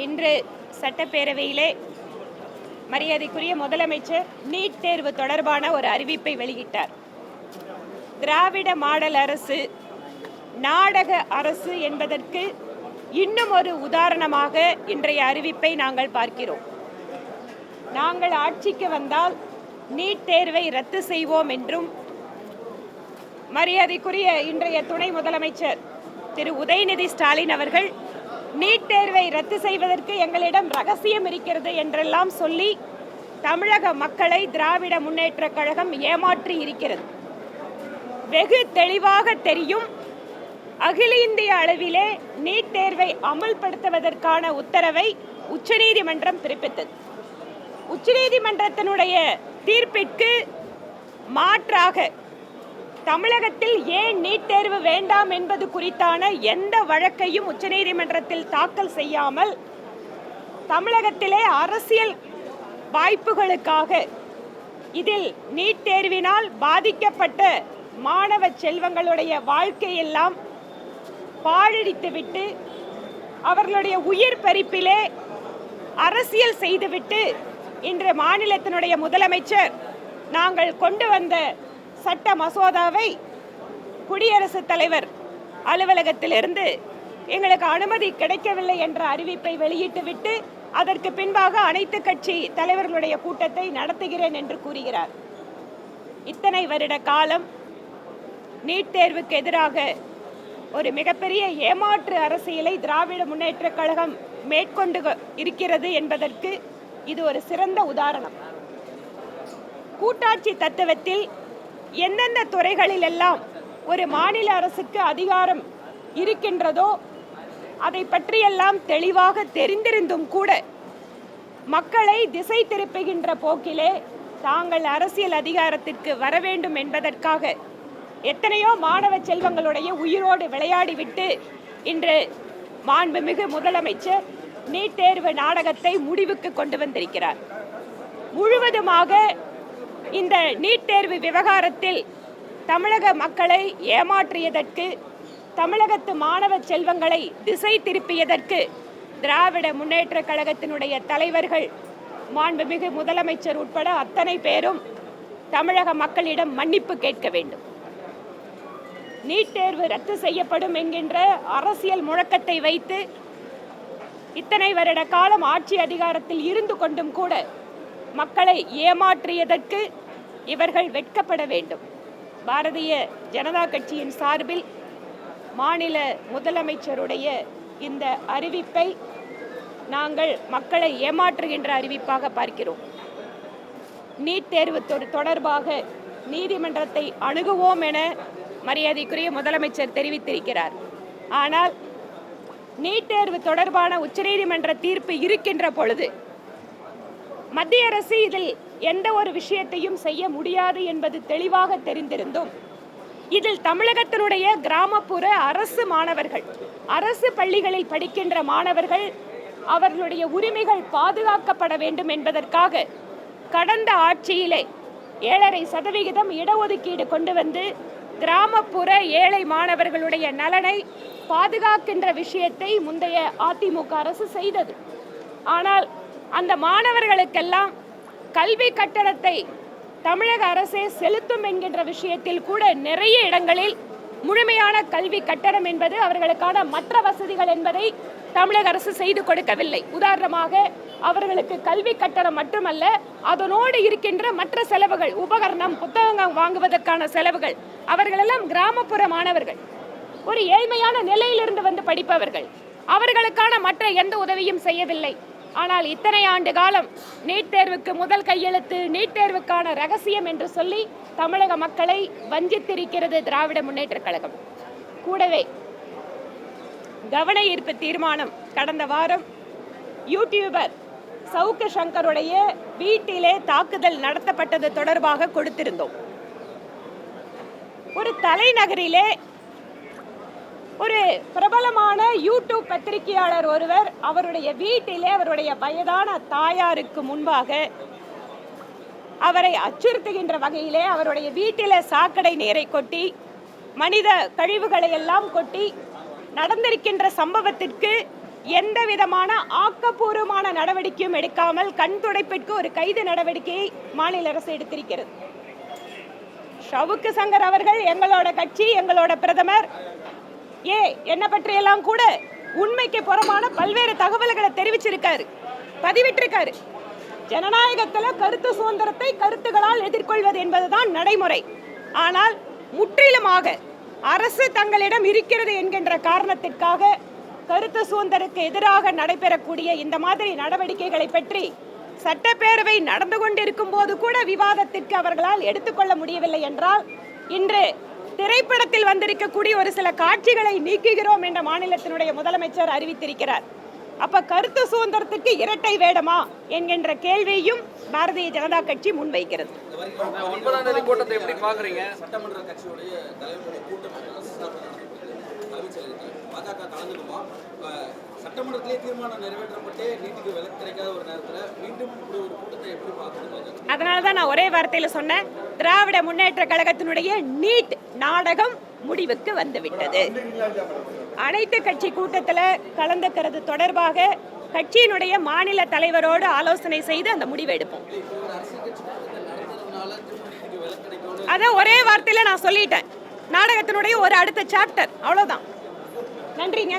இன்று சட்டப்பேரவையிலே மரியாதைக்குரிய முதலமைச்சர் நீட் தேர்வு தொடர்பான ஒரு அறிவிப்பை வெளியிட்டார். திராவிட மாடல் அரசு நாடக அரசு என்பதற்கு இன்னும் ஒரு உதாரணமாக இன்றைய அறிவிப்பை நாங்கள் பார்க்கிறோம். நாங்கள் ஆட்சிக்கு வந்தால் நீட் தேர்வை ரத்து செய்வோம் என்றும் மரியாதைக்குரிய இன்றைய துணை முதலமைச்சர் திரு உதயநிதி ஸ்டாலின் அவர்கள் நீட் தேர்வை ரத்து செய்வதற்கு எங்களிடம் ரகசியம் இருக்கிறது என்றெல்லாம் சொல்லி தமிழக மக்களை திராவிட முன்னேற்றக் கழகம் ஏமாற்றி இருக்கிறது. வெகு தெளிவாக தெரியும். அகில இந்திய அளவிலே நீட் தேர்வை அமல்படுத்துவதற்கான உத்தரவை உச்சநீதிமன்றம் பிறப்பித்தது. உச்சநீதிமன்றத்தினுடைய தீர்ப்பிற்கு மாற்றாக தமிழகத்தில் ஏன் நீட் தேர்வு வேண்டாம் என்பது குறித்தான எந்த வழக்கையும் உச்சநீதிமன்றத்தில் தாக்கல் செய்யாமல் தமிழகத்திலே அரசியல் வாய்ப்புகளுக்காக இதில் நீட் தேர்வினால் பாதிக்கப்பட்ட மாணவ செல்வங்களுடைய வாழ்க்கையெல்லாம் பாழடித்துவிட்டு அவர்களுடைய உயிர் பறிப்பிலே அரசியல் செய்துவிட்டு இன்று மாநிலத்தினுடைய முதலமைச்சர் நாங்கள் கொண்டு வந்த சட்ட மசோதாவை குடியரசுத் தலைவர் அலுவலகத்திலிருந்து எங்களுக்கு அனுமதி கிடைக்கவில்லை என்ற அறிவிப்பை வெளியிட்டுவிட்டு அதற்கு பின்பாக அனைத்து கட்சி தலைவர்களுடைய கூட்டத்தை நடத்துகிறேன் என்று கூறுகிறார். இத்தனை வருட காலம் நீட் தேர்வுக்கு எதிராக ஒரு மிகப்பெரிய ஏமாற்று அரசியலை திராவிட முன்னேற்றக் கழகம் மேற்கொண்டு இருக்கிறது என்பதற்கு இது ஒரு சிறந்த உதாரணம். கூட்டாட்சி தத்துவத்தில் எந்தெந்த துறைகளில் எல்லாம் ஒரு மாநில அரசுக்கு அதிகாரம் இருக்கின்றதோ அதை பற்றியெல்லாம் தெளிவாக தெரிந்திருந்தும் கூட மக்களை திசை திருப்புகின்ற போக்கிலே தாங்கள் அரசியல் அதிகாரத்திற்கு வர வேண்டும் என்பதற்காக எத்தனையோ மாணவ செல்வங்களுடைய உயிரோடு விளையாடிவிட்டு இன்று மாண்புமிகு முதலமைச்சர் நீட் தேர்வு நாடகத்தை முடிவுக்கு கொண்டு வந்திருக்கிறார். முழுவதுமாக இந்த நீட் தேர்வு விவகாரத்தில் தமிழக மக்களை ஏமாற்றியதற்கு, தமிழகத்து மாணவ செல்வங்களை திசை திருப்பியதற்கு திராவிட முன்னேற்றக் கழகத்தினுடைய தலைவர்கள், மாண்புமிகு முதலமைச்சர் உட்பட அத்தனை பேரும் தமிழக மக்களிடம் மன்னிப்பு கேட்க வேண்டும். நீட் தேர்வு ரத்து செய்யப்படும் என்கின்ற அரசியல் முழக்கத்தை வைத்து இத்தனை வருட காலம் ஆட்சி அதிகாரத்தில் இருந்து கொண்டும் கூட மக்களை ஏமாற்றியதற்கு இவர்கள் வெட்கப்பட வேண்டும். பாரதிய ஜனதா கட்சியின் சார்பில் மாநில முதலமைச்சருடைய இந்த அறிவிப்பை நாங்கள் மக்களை ஏமாற்றுகின்ற அறிவிப்பாக பார்க்கிறோம். நீட் தேர்வு தொடர்பாக நீதிமன்றத்தை அணுகுவோம் என மரியாதைக்குரிய முதலமைச்சர் தெரிவித்திருக்கிறார். ஆனால் நீட் தேர்வு தொடர்பான உச்சநீதிமன்ற தீர்ப்பு இருக்கின்ற பொழுது மத்திய அரசு இதில் எந்த ஒரு விஷயத்தையும் செய்ய முடியாது என்பது தெளிவாக தெரிந்திருந்தும் இதில் தமிழகத்தினுடைய கிராமப்புற அரசு மாணவர்கள், அரசு பள்ளிகளில் படிக்கின்ற மாணவர்கள், அவர்களுடைய உரிமைகள் பாதுகாக்கப்பட வேண்டும் என்பதற்காக கடந்த ஆட்சியிலே 7.5% இடஒதுக்கீடு கொண்டு வந்து கிராமப்புற ஏழை மாணவர்களுடைய நலனை பாதுகாக்கின்ற விஷயத்தை முந்தைய அதிமுக அரசு செய்தது. ஆனால் அந்த மாணவர்களுக்கெல்லாம் கல்வி கட்டணத்தை தமிழக அரசே செலுத்தும் என்கின்ற விஷயத்தில் கூட நிறைய இடங்களில் முழுமையான கல்வி கட்டணம் என்பது அவர்களுக்கான மற்ற வசதிகள் என்பதை தமிழக அரசு செய்து கொடுக்கவில்லை. உதாரணமாக அவர்களுக்கு கல்வி கட்டணம் மட்டுமல்ல, அதனோடு இருக்கின்ற மற்ற செலவுகள், உபகரணம், புத்தகங்கள் வாங்குவதற்கான செலவுகள், அவர்களெல்லாம் கிராமப்புற மாணவர்கள், ஒரு ஏழ்மையான நிலையிலிருந்து வந்து படிப்பவர்கள், அவர்களுக்கான மற்ற எந்த உதவியும் செய்யவில்லை. ஆனால் இத்தனை ஆண்டு காலம் நீட் தேர்வுக்கு முதல் கையெழுத்து, நீட் தேர்வுக்கான ரகசியம் என்று சொல்லி தமிழக மக்களை வஞ்சித்திருக்கிறது திராவிட முன்னேற்றக் கழகம். கூடவே கவன ஈர்ப்பு தீர்மானம் கடந்த வாரம் யூடியூபர் சவுக்கு சங்கருடைய வீட்டிலே தாக்குதல் நடத்தப்பட்டது தொடர்பாக கொடுத்திருந்தோம். ஒரு தலைநகரிலே ஒரு பிரபலமான யூடியூப் பத்திரிகையாளர் ஒருவர் அவருடைய வீட்டிலே அவருடைய வயதான தாயாருக்கு முன்பாக அவரை அச்சுறுத்துகின்ற வகையிலே அவருடைய வீட்டிலே சாக்கடை நீரை கொட்டி, மனித கழிவுகளை எல்லாம் கொட்டி நடந்திருக்கின்ற சம்பவத்திற்கு எந்த விதமான ஆக்கப்பூர்வமான நடவடிக்கையும் எடுக்காமல் கண் துடைப்பிற்கு ஒரு கைது நடவடிக்கையை மாநில அரசு எடுத்திருக்கிறது. ஷவுக்கு சங்கர் அவர்கள் எங்களோட கட்சி, எங்களோட பிரதமர் என்ன பற்றியெல்லாம் கூட உண்மைக்கு புறமான பல்வேறு தகவல்களை தெரிவிச்சிருக்காரு, பதிவிட்டிருக்காரு. ஜனநாயகத்துல கருத்து சுதந்திரத்தை கருத்துகளால் எதிர்கொள்வது என்பதுதான் நடைமுறை. ஆனால் முற்றிலுமாக அரசு தங்களிடம் இருக்கிறது என்கின்ற காரணத்திற்காக கருத்து சுதந்திரத்துக்கு எதிராக நடைபெறக்கூடிய இந்த மாதிரி நடவடிக்கைகளை பற்றி சட்டப்பேரவை நடந்து கொண்டிருக்கும் போது கூட விவாதத்திற்கு அவர்களால் எடுத்துக்கொள்ள முடியவில்லை என்றால், இன்று திரைப்படத்தில் வந்திருக்கக்கூடிய ஒரு சில காட்சிகளை நீக்குகிறோம் என்ற மாநிலத்தினுடைய முதலமைச்சர் அறிவித்திருக்கிறார். அப்ப கருத்து சுதந்திரத்துக்கு இரட்டை வேடமா என்கின்ற கேள்வியும் பாரதிய ஜனதா கட்சி முன்வைக்கிறது. அதனாலதான் நான் ஒரே வார்த்தையில சொன்னேன், திராவிட முன்னேற்ற கழகத்தினுடைய நீட் நாடகம் முடிவுக்கு வந்துவிட்டது. அனைத்து கட்சி கூட்டத்தில் கலந்துக்கிறது தொடர்பாக கட்சியினுடைய மாநில தலைவரோடு ஆலோசனை செய்து அந்த முடிவை எடுப்போம். அத ஒரே வார்த்தையில நான் சொல்லிட்டேன், நாடகத்தினுடைய ஒரு அடுத்த சாப்டர், அவ்வளவுதான். நன்றிங்க.